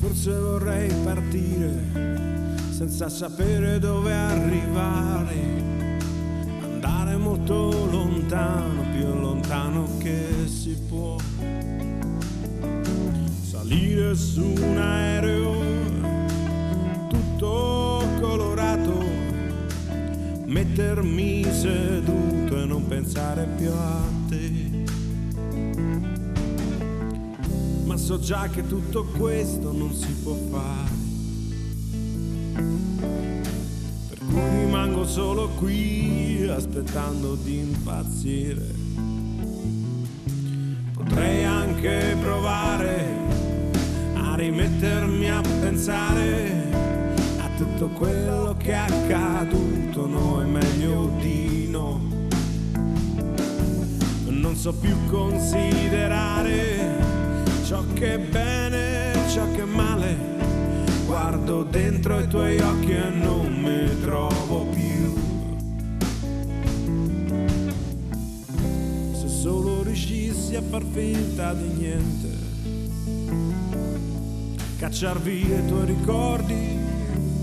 Forse vorrei partire senza sapere dove arrivare, andare molto lontano, più lontano che si può, salire su un aereo tutto colorato, mettermi seduto e non pensare più a te. Ma so già che tutto questo non si può fare, per cui rimango solo qui aspettando di impazzire. Potrei anche provare a rimettermi a pensare a tutto quello che è accaduto, no, è meglio di no. Non so più considerare ciò che è bene, ciò che è male. Guardo dentro i tuoi occhi e non mi trovo più. Se solo riuscissi a far finta di niente, cacciar via i tuoi ricordi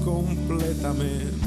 completamente.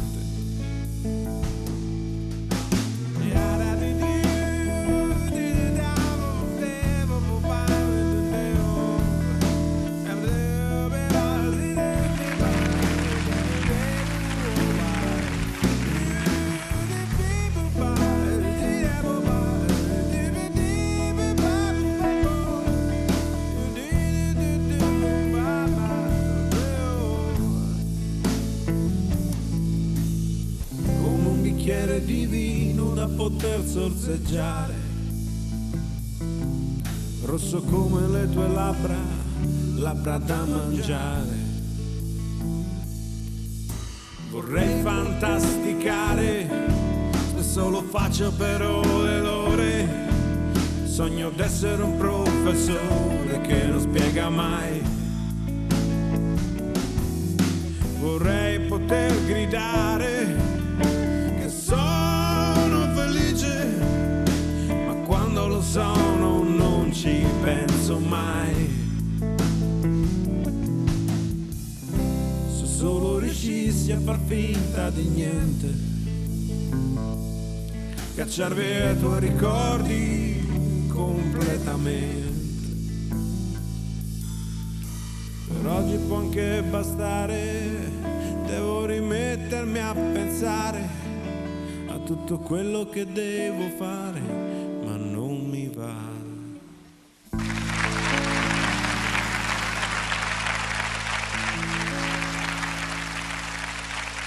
Di vino da poter sorseggiare, rosso come le tue labbra, labbra da mangiare. Vorrei fantasticare, spesso lo faccio per ore ed ore. Sogno d'essere un professore che non spiega mai. Vorrei poter gridare sono, non ci penso mai. Se solo riuscissi a far finta di niente, cacciar via i tuoi ricordi completamente. Per oggi può anche bastare, devo rimettermi a pensare a tutto quello che devo fare